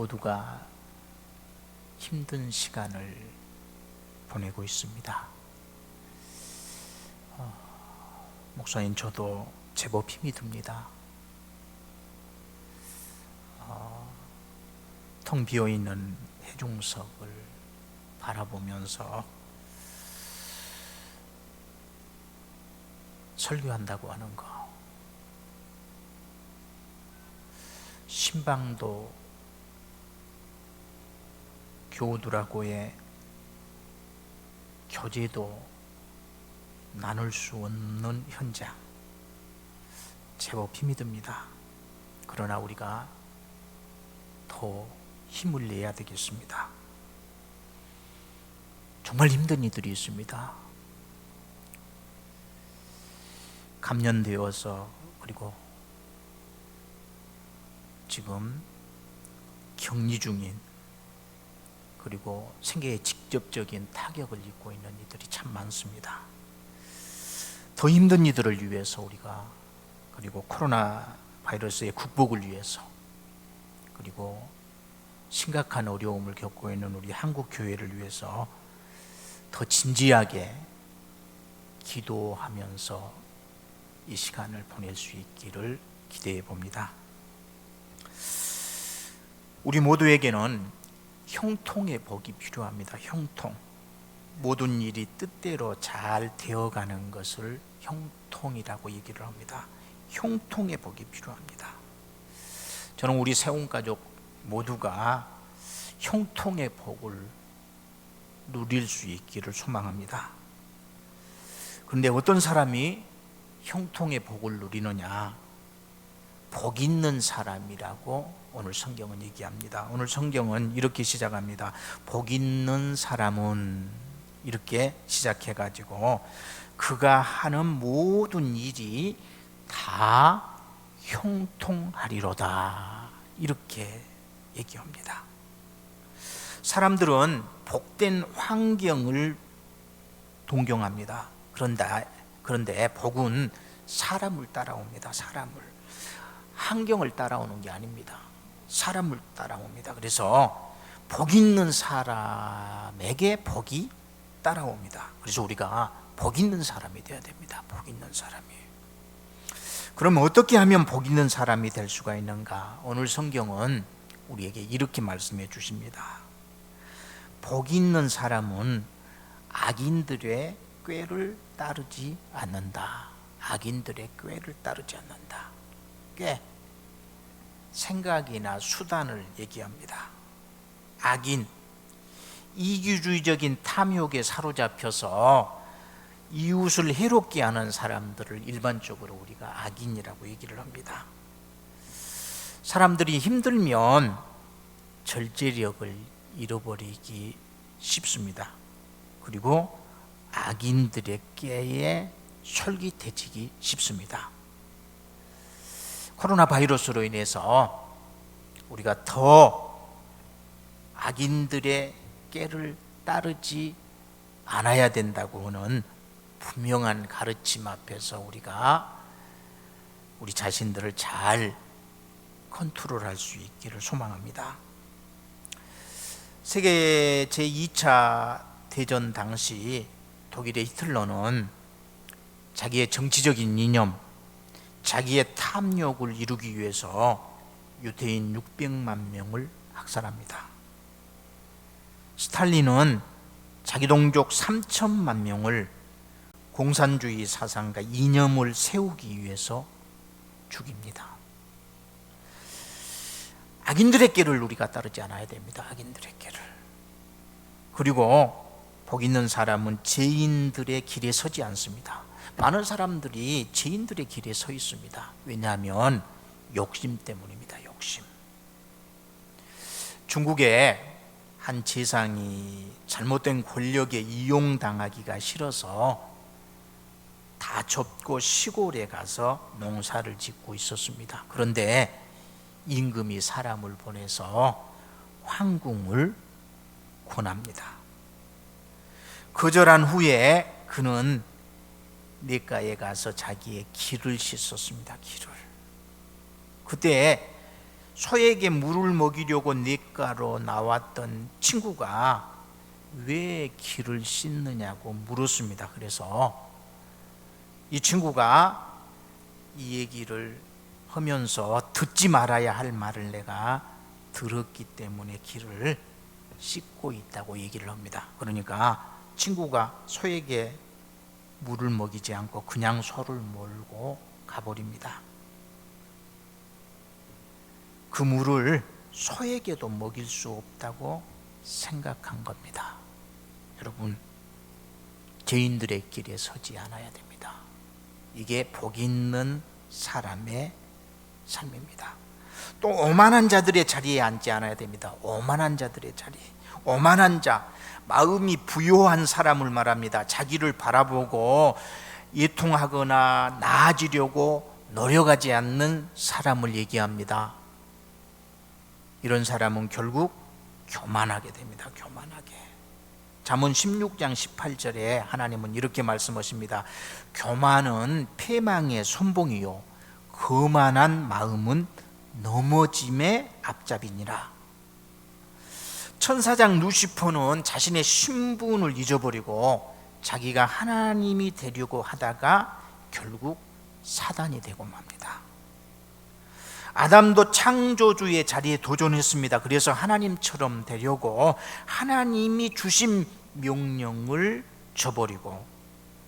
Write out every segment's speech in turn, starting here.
모두가 힘든 시간을 보내고 있습니다. 목사님, 저도 제법 힘이 듭니다. 텅 비어있는 회중석을 바라보면서 설교한다고 하는 거, 신방도 교우들하고의 교제도 나눌 수 없는 현장, 제법 힘이 듭니다. 그러나 우리가 더 힘을 내야 되겠습니다. 정말 힘든 이들이 있습니다. 감염되어서, 그리고 지금 격리 중인, 그리고 생계에 직접적인 타격을 입고 있는 이들이 참 많습니다. 더 힘든 이들을 위해서 우리가, 그리고 코로나 바이러스의 극복을 위해서, 그리고 심각한 어려움을 겪고 있는 우리 한국 교회를 위해서 더 진지하게 기도하면서 이 시간을 보낼 수 있기를 기대해 봅니다. 우리 모두에게는 형통의 복이 필요합니다. 형통. 모든 일이 뜻대로 잘 되어가는 것을 형통이라고 얘기를 합니다. 형통의 복이 필요합니다. 저는 우리 세운가족 모두가 형통의 복을 누릴 수 있기를 소망합니다. 그런데 어떤 사람이 형통의 복을 누리느냐? 복 있는 사람이라고 오늘 성경은 얘기합니다. 오늘 성경은 이렇게 시작합니다. 복 있는 사람은, 이렇게 시작해가지고 그가 하는 모든 일이 다 형통하리로다, 이렇게 얘기합니다. 사람들은 복된 환경을 동경합니다. 그런데 복은 사람을 따라옵니다. 사람을. 환경을 따라오는 게 아닙니다. 사람을 따라옵니다. 그래서 복 있는 사람에게 복이 따라옵니다. 그래서 우리가 복 있는 사람이 되어야 됩니다. 복 있는 사람이. 그럼 어떻게 하면 복 있는 사람이 될 수가 있는가? 오늘 성경은 우리에게 이렇게 말씀해 주십니다. 복 있는 사람은 악인들의 꾀를 따르지 않는다. 악인들의 꾀를 따르지 않는다. 꽤 생각이나 수단을 얘기합니다. 악인, 이기주의적인 탐욕에 사로잡혀서 이웃을 해롭게 하는 사람들을 일반적으로 우리가 악인이라고 얘기를 합니다. 사람들이 힘들면 절제력을 잃어버리기 쉽습니다. 그리고 악인들의 꾀에 솔깃해지기 쉽습니다. 코로나 바이러스로 인해서 우리가 더 악인들의 꾀를 따르지 않아야 된다고 하는 분명한 가르침 앞에서 우리가 우리 자신들을 잘 컨트롤할 수 있기를 소망합니다. 세계 제2차 대전 당시 독일의 히틀러는 자기의 정치적인 이념, 자기의 탐욕을 이루기 위해서 유대인 600만 명을 학살합니다. 스탈린은 자기 동족 3천만 명을 공산주의 사상과 이념을 세우기 위해서 죽입니다. 악인들의 꾀를 우리가 따르지 않아야 됩니다. 악인들의 꾀를. 그리고 복 있는 사람은 죄인들의 길에 서지 않습니다. 많은 사람들이 죄인들의 길에 서 있습니다. 왜냐하면 욕심 때문입니다. 욕심. 중국의 한 재상이 잘못된 권력에 이용당하기가 싫어서 다 접고 시골에 가서 농사를 짓고 있었습니다. 그런데 임금이 사람을 보내서 황궁을 권합니다. 거절한 후에 그는 냇가에 가서 자기의 길을 씻었습니다. 길을. 그때 소에게 물을 먹이려고 냇가로 나왔던 친구가 왜 길을 씻느냐고 물었습니다. 그래서 이 친구가 이 얘기를 하면서 듣지 말아야 할 말을 내가 들었기 때문에 길을 씻고 있다고 얘기를 합니다. 그러니까 친구가 소에게 물을 먹이지 않고 그냥 소를 몰고 가버립니다. 그 물을 소에게도 먹일 수 없다고 생각한 겁니다. 여러분, 죄인들의 길에 서지 않아야 됩니다. 이게 복 있는 사람의 삶입니다. 또 오만한 자들의 자리에 앉지 않아야 됩니다. 오만한 자들의 자리, 오만한 자, 마음이 부요한 사람을 말합니다. 자기를 바라보고 예통하거나 나아지려고 노력하지 않는 사람을 얘기합니다. 이런 사람은 결국 교만하게 됩니다. 교만하게. 잠언 16장 18절에 하나님은 이렇게 말씀하십니다. 교만은 패망의 선봉이요 거만한 마음은 넘어짐의 앞잡이니라. 천사장 루시퍼는 자신의 신분을 잊어버리고 자기가 하나님이 되려고 하다가 결국 사단이 되고 맙니다. 아담도 창조주의 자리에 도전했습니다. 그래서 하나님처럼 되려고 하나님이 주신 명령을 저버리고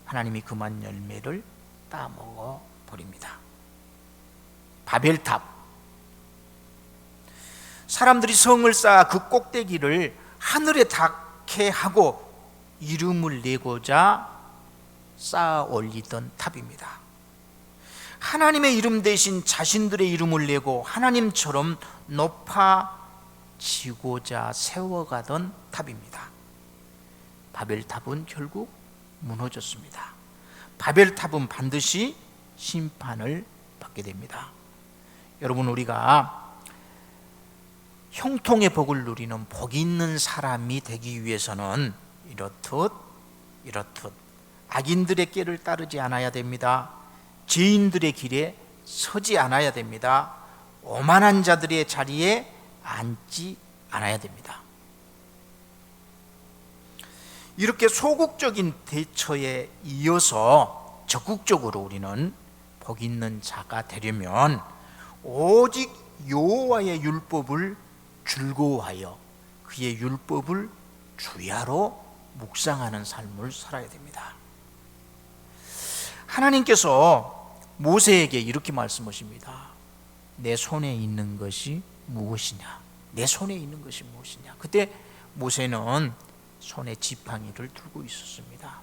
하나님이 금한 열매를 따먹어 버립니다. 바벨탑, 사람들이 성을 쌓아 그 꼭대기를 하늘에 닿게 하고 이름을 내고자 쌓아 올리던 탑입니다. 하나님의 이름 대신 자신들의 이름을 내고 하나님처럼 높아지고자 세워가던 탑입니다. 바벨탑은 결국 무너졌습니다. 바벨탑은 반드시 심판을 받게 됩니다. 여러분, 우리가 형통의 복을 누리는 복 있는 사람이 되기 위해서는 이렇듯 악인들의 길을 따르지 않아야 됩니다. 죄인들의 길에 서지 않아야 됩니다. 오만한 자들의 자리에 앉지 않아야 됩니다. 이렇게 소극적인 대처에 이어서 적극적으로 우리는 복 있는 자가 되려면 오직 여호와의 율법을 즐거워하여 그의 율법을 주야로 묵상하는 삶을 살아야 됩니다. 하나님께서 모세에게 이렇게 말씀하십니다. 내 손에 있는 것이 무엇이냐? 내 손에 있는 것이 무엇이냐? 그때 모세는 손에 지팡이를 들고 있었습니다.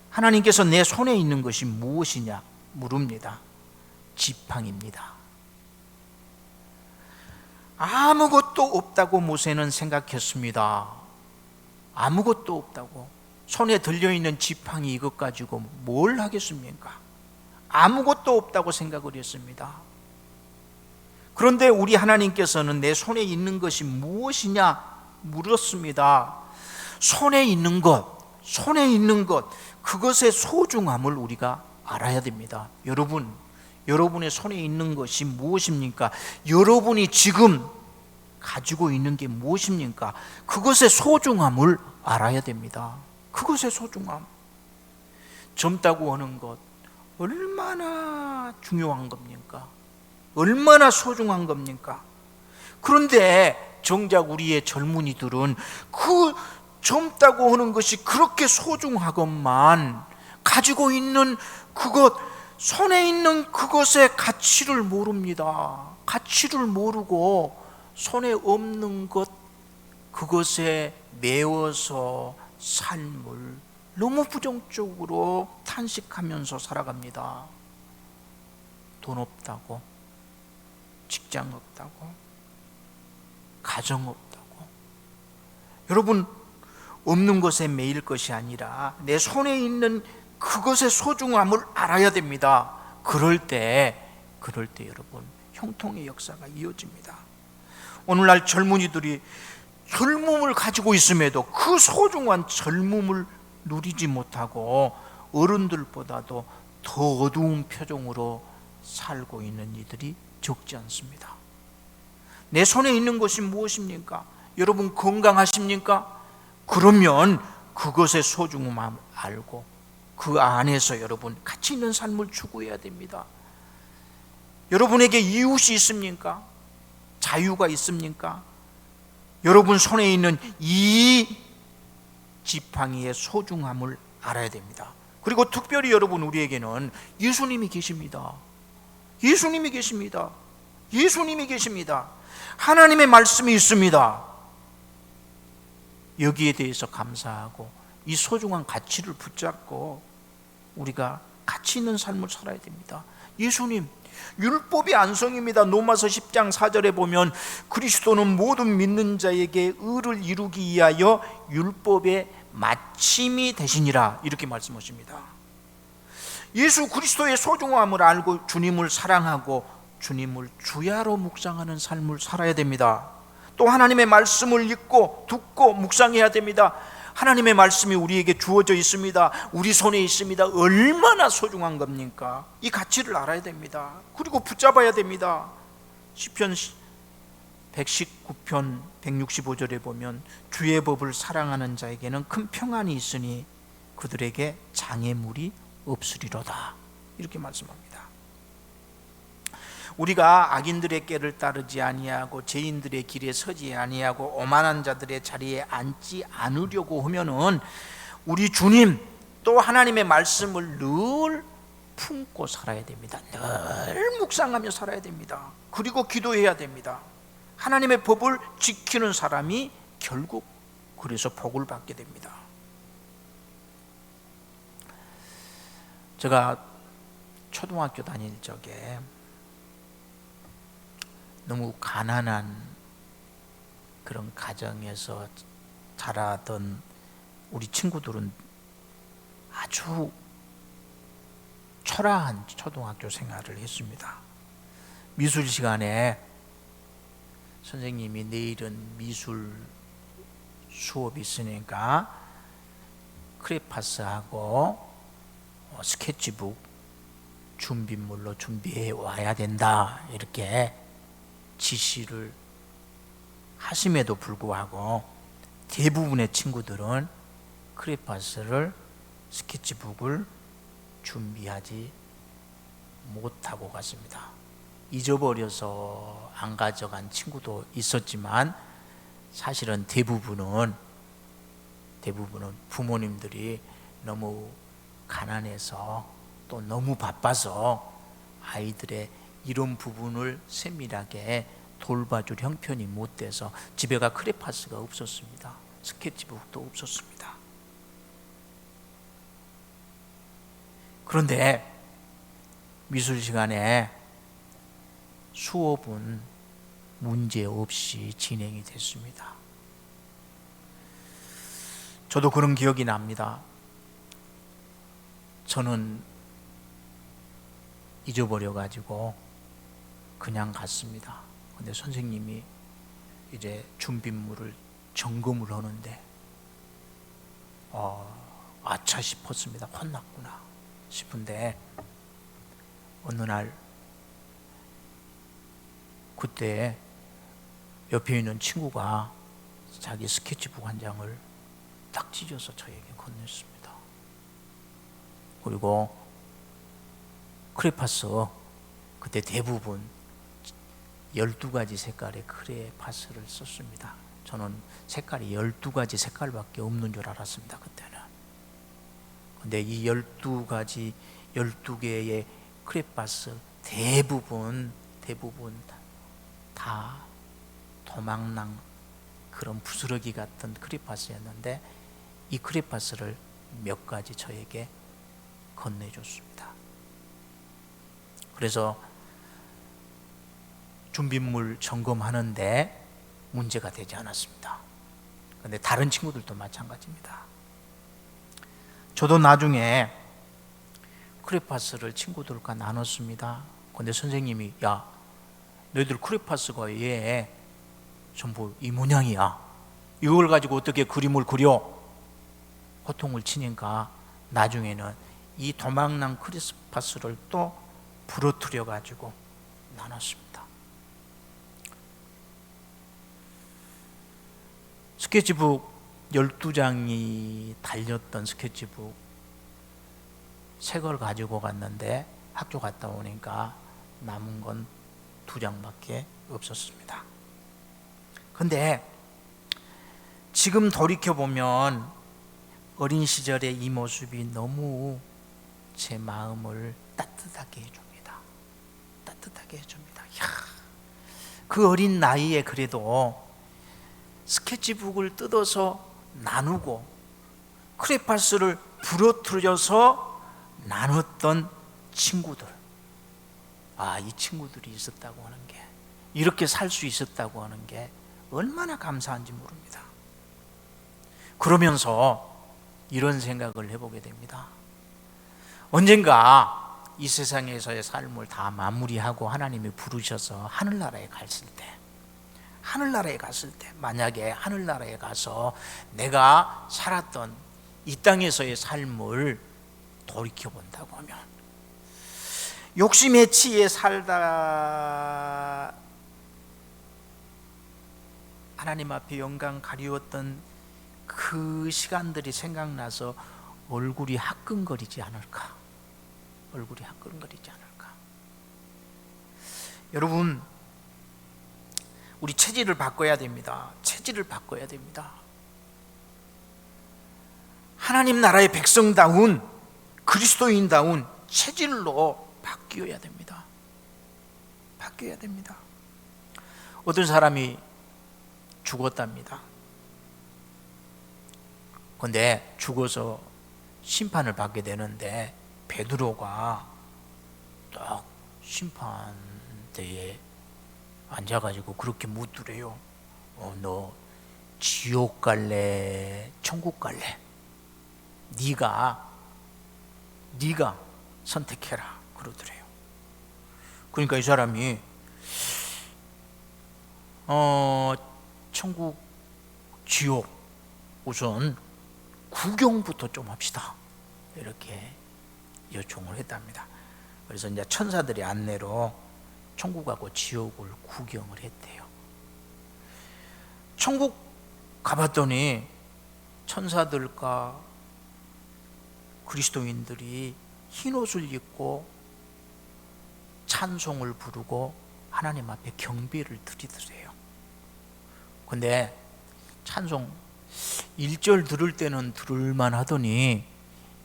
하나님께서 내 손에 있는 것이 무엇이냐 물읍니다. 지팡이입니다. 아무것도 없다고 모세는 생각했습니다. 아무것도 없다고. 손에 들려있는 지팡이 이것 가지고 뭘 하겠습니까? 아무것도 없다고 생각을 했습니다. 그런데 우리 하나님께서는 내 손에 있는 것이 무엇이냐 물었습니다. 손에 있는 것, 그것의 소중함을 우리가 알아야 됩니다. 여러분의 손에 있는 것이 무엇입니까? 여러분이 지금 가지고 있는 게 무엇입니까? 그것의 소중함을 알아야 됩니다. 그것의 소중함. 젊다고 하는 것 얼마나 중요한 겁니까? 얼마나 소중한 겁니까? 그런데 정작 우리의 젊은이들은 그 젊다고 하는 것이 그렇게 소중하건만 가지고 있는 그것, 손에 있는 그것의 가치를 모릅니다. 가치를 모르고 손에 없는 것, 그것에 매워서 삶을 너무 부정적으로 탄식하면서 살아갑니다. 돈 없다고, 직장 없다고, 가정 없다고. 여러분, 없는 것에 매일 것이 아니라 내 손에 있는 그것의 소중함을 알아야 됩니다. 그럴 때 여러분, 형통의 역사가 이어집니다. 오늘날 젊은이들이 젊음을 가지고 있음에도 그 소중한 젊음을 누리지 못하고 어른들보다도 더 어두운 표정으로 살고 있는 이들이 적지 않습니다. 내 손에 있는 것이 무엇입니까? 여러분 건강하십니까? 그러면 그것의 소중함을 알고 그 안에서 여러분 가치 있는 삶을 추구해야 됩니다. 여러분에게 이웃이 있습니까? 자유가 있습니까? 여러분 손에 있는 이 지팡이의 소중함을 알아야 됩니다. 그리고 특별히 여러분 우리에게는 예수님이 계십니다. 예수님이 계십니다. 예수님이 계십니다. 하나님의 말씀이 있습니다. 여기에 대해서 감사하고 이 소중한 가치를 붙잡고 우리가 가치 있는 삶을 살아야 됩니다. 예수님, 율법이 안성입니다. 로마서 10장 4절에 보면 그리스도는 모든 믿는 자에게 의를 이루기 위하여 율법의 마침이 되시니라 이렇게 말씀하십니다. 예수 그리스도의 소중함을 알고 주님을 사랑하고 주님을 주야로 묵상하는 삶을 살아야 됩니다. 또 하나님의 말씀을 읽고 듣고 묵상해야 됩니다. 하나님의 말씀이 우리에게 주어져 있습니다. 우리 손에 있습니다. 얼마나 소중한 겁니까? 이 가치를 알아야 됩니다. 그리고 붙잡아야 됩니다. 시편 119편 165절에 보면 주의 법을 사랑하는 자에게는 큰 평안이 있으니 그들에게 장애물이 없으리로다 이렇게 말씀합니다. 우리가 악인들의 꾀를 따르지 아니하고 죄인들의 길에 서지 아니하고 오만한 자들의 자리에 앉지 않으려고 하면은 우리 주님 또 하나님의 말씀을 늘 품고 살아야 됩니다. 늘 묵상하며 살아야 됩니다. 그리고 기도해야 됩니다. 하나님의 법을 지키는 사람이 결국 그래서 복을 받게 됩니다. 제가 초등학교 다닐 적에 너무 가난한 그런 가정에서 자라던 우리 친구들은 아주 초라한 초등학교 생활을 했습니다. 미술 시간에 선생님이 내일은 미술 수업이 있으니까 크레파스하고 스케치북 준비물로 준비해 와야 된다 이렇게 지시를 하심에도 불구하고 대부분의 친구들은 크레파스를 스케치북을 준비하지 못하고 갔습니다. 잊어버려서 안 가져간 친구도 있었지만 사실은 대부분은 부모님들이 너무 가난해서 또 너무 바빠서 아이들의 이런 부분을 세밀하게 돌봐줄 형편이 못 돼서 집에가 크레파스가 없었습니다. 스케치북도 없었습니다. 그런데 미술 시간에 수업은 문제 없이 진행이 됐습니다. 저도 그런 기억이 납니다. 저는 잊어버려가지고 그냥 갔습니다. 근데 선생님이 이제 준비물을 점검을 하는데 아차 싶었습니다. 혼났구나 싶은데 어느 날 그때 옆에 있는 친구가 자기 스케치북 한 장을 딱 찢어서 저에게 건넸습니다. 그리고 크레파스 그때 대부분 12가지 색깔의 크레파스를 썼습니다. 저는 색깔이 12가지 색깔밖에 없는 줄 알았습니다. 그때는. 근데 이 12가지 12개의 크레파스 대부분 다 도망난 그런 부스러기 같은 크레파스였는데 이 크레파스를 몇 가지 저에게 건네줬습니다. 그래서 준비물 점검하는데 문제가 되지 않았습니다. 그런데 다른 친구들도 마찬가지입니다. 저도 나중에 크레파스를 친구들과 나눴습니다. 그런데 선생님이 야, 너희들 크레파스가 왜 전부 이 모양이야? 이걸 가지고 어떻게 그림을 그려? 호통을 치니까 나중에는 이 도망난 크레파스를 또 부러뜨려 가지고 나눴습니다. 스케치북 12장이 달렸던 스케치북 새 걸 가지고 갔는데 학교 갔다 오니까 남은 건 2장밖에 없었습니다. 근데 지금 돌이켜보면 어린 시절의 이 모습이 너무 제 마음을 따뜻하게 해줍니다. 따뜻하게 해줍니다. 그 어린 나이에 그래도 스케치북을 뜯어서 나누고 크레파스를 부러뜨려서 나눴던 친구들, 이 친구들이 있었다고 하는 게, 이렇게 살 수 있었다고 하는 게 얼마나 감사한지 모릅니다. 그러면서 이런 생각을 해보게 됩니다. 언젠가 이 세상에서의 삶을 다 마무리하고 하나님이 부르셔서 하늘나라에 갔을 때, 만약에 하늘나라에 가서 내가 살았던 이 땅에서의 삶을 돌이켜본다고 하면, 욕심에 치에 살다 하나님 앞에 영광 가리웠던 그 시간들이 생각나서 얼굴이 화끈거리지 않을까? 얼굴이 화끈거리지 않을까? 여러분, 우리 체질을 바꿔야 됩니다. 체질을 바꿔야 됩니다. 하나님 나라의 백성다운, 그리스도인다운 체질로 바뀌어야 됩니다. 바뀌어야 됩니다. 어떤 사람이 죽었답니다. 그런데 죽어서 심판을 받게 되는데 베드로가 딱 심판대에 앉아가지고 그렇게 묻더래요. 너 지옥 갈래? 천국 갈래? 네가 선택해라 그러더래요. 그러니까 이 사람이 천국, 지옥 우선 구경부터 좀 합시다, 이렇게 요청을 했답니다. 그래서 이제 천사들이 안내로 천국하고 지옥을 구경을 했대요. 천국 가봤더니 천사들과 그리스도인들이 흰 옷을 입고 찬송을 부르고 하나님 앞에 경배를 드리더래요. 근데 찬송 1절 들을 때는 들을만 하더니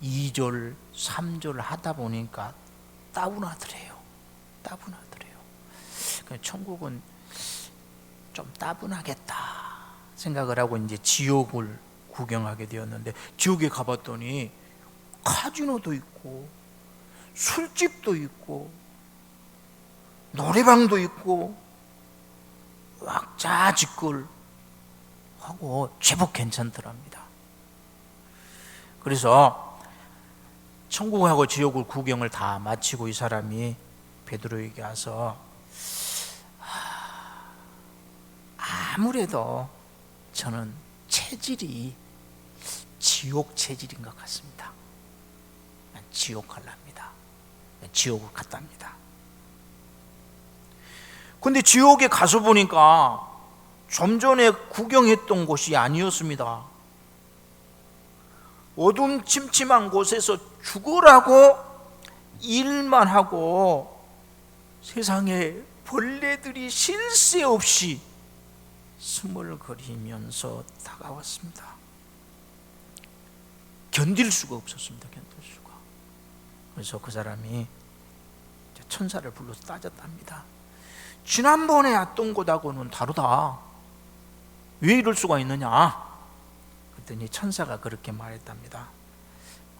2절, 3절 하다 보니까 따분하더래요. 천국은 좀 따분하겠다 생각을 하고 이제 지옥을 구경하게 되었는데, 지옥에 가봤더니 카지노도 있고 술집도 있고 노래방도 있고 왁자지껄 하고 제법 괜찮더랍니다. 그래서 천국하고 지옥을 구경을 다 마치고 이 사람이 베드로에게 와서 아무래도 저는 체질이 지옥 체질인 것 같습니다. 난 지옥 갈랍니다. 지옥을 갔답니다. 근데 지옥에 가서 보니까 좀 전에 구경했던 곳이 아니었습니다. 어둠침침한 곳에서 죽으라고 일만 하고 세상에 벌레들이 쉴 새 없이 스멀거리면서 다가왔습니다. 견딜 수가 없었습니다. 견딜 수가. 그래서 그 사람이 천사를 불러서 따졌답니다. 지난번에 왔던 곳하고는 다르다. 왜 이럴 수가 있느냐? 그랬더니 천사가 그렇게 말했답니다.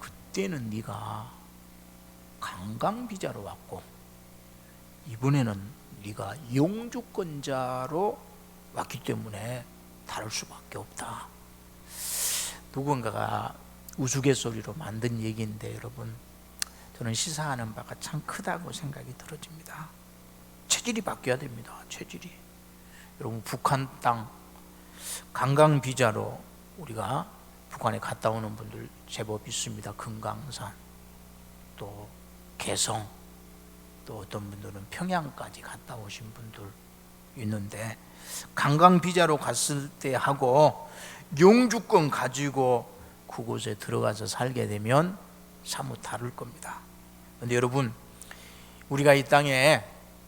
그때는 네가 관광비자로 왔고 이번에는 네가 영주권자로 왔기 때문에 다를 수밖에 없다. 누군가가 우스갯소리로 만든 얘기인데 여러분, 저는 시사하는 바가 참 크다고 생각이 들어집니다. 체질이 바뀌어야 됩니다. 체질이. 여러분, 북한 땅 관광 비자로 우리가 북한에 갔다 오는 분들 제법 있습니다. 금강산, 또 개성, 또 어떤 분들은 평양까지 갔다 오신 분들 있는데 관광 비자로 갔을 때 하고 영주권 가지고 그곳에 들어가서 살게 되면 사뭇 다를 겁니다. 그런데 여러분, 우리가 이 땅에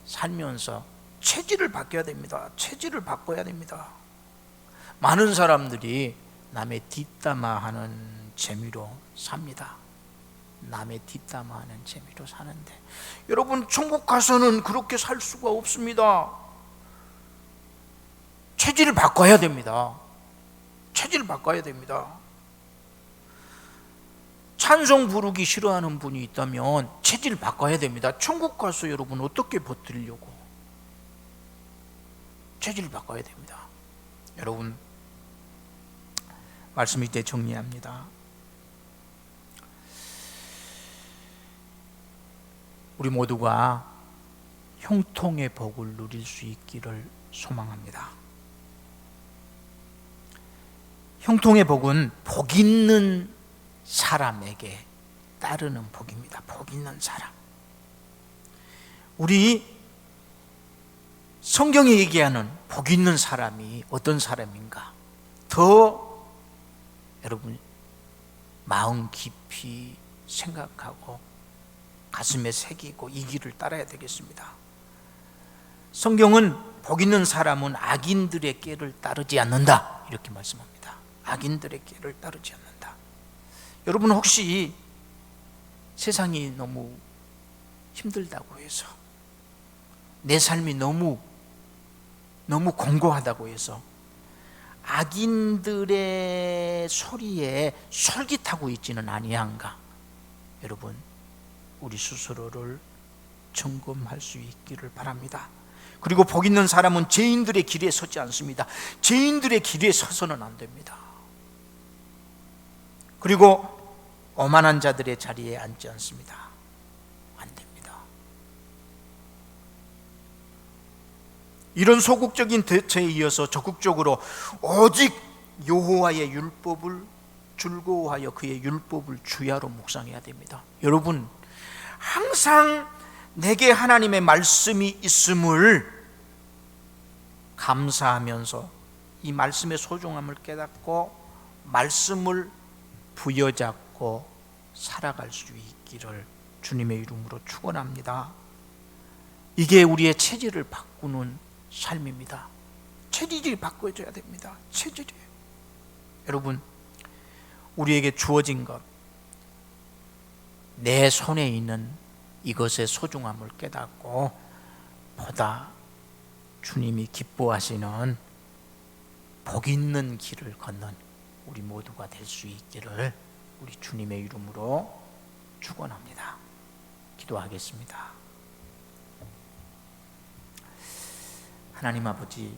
살면서 체질을 바꿔야 됩니다. 체질을 바꿔야 됩니다. 많은 사람들이 남의 뒷담화하는 재미로 삽니다. 남의 뒷담화하는 재미로 사는데, 여러분, 천국 가서는 그렇게 살 수가 없습니다. 체질을 바꿔야 됩니다. 체질을 바꿔야 됩니다. 찬송 부르기 싫어하는 분이 있다면 체질을 바꿔야 됩니다. 천국 가서 여러분 어떻게 버티려고? 체질을 바꿔야 됩니다. 여러분, 말씀 이때 정리합니다. 우리 모두가 형통의 복을 누릴 수 있기를 소망합니다. 형통의 복은 복 있는 사람에게 따르는 복입니다. 복 있는 사람. 우리 성경이 얘기하는 복 있는 사람이 어떤 사람인가? 더 여러분 마음 깊이 생각하고 가슴에 새기고 이 길을 따라야 되겠습니다. 성경은 복 있는 사람은 악인들의 꾀를 따르지 않는다, 이렇게 말씀합니다. 악인들의 꾀를 따르지 않는다. 여러분, 혹시 세상이 너무 힘들다고 해서, 내 삶이 너무 공고하다고 해서 악인들의 소리에 솔깃하고 있지는 아니한가? 여러분, 우리 스스로를 점검할 수 있기를 바랍니다. 그리고 복 있는 사람은 죄인들의 길에 서지 않습니다. 죄인들의 길에 서서는 안 됩니다. 그리고 오만한 자들의 자리에 앉지 않습니다. 안 됩니다. 이런 소극적인 대처에 이어서 적극적으로 오직 여호와의 율법을 즐거워하여 그의 율법을 주야로 묵상해야 됩니다. 여러분, 항상 내게 하나님의 말씀이 있음을 감사하면서 이 말씀의 소중함을 깨닫고 말씀을 부여잡고 살아갈 수 있기를 주님의 이름으로 축원합니다. 이게 우리의 체질을 바꾸는 삶입니다. 체질이 바꿔져야 됩니다. 체질이. 여러분, 우리에게 주어진 것, 내 손에 있는 이것의 소중함을 깨닫고 보다 주님이 기뻐하시는 복 있는 길을 걷는 우리 모두가 될 수 있기를 우리 주님의 이름으로 축원합니다. 기도하겠습니다. 하나님 아버지,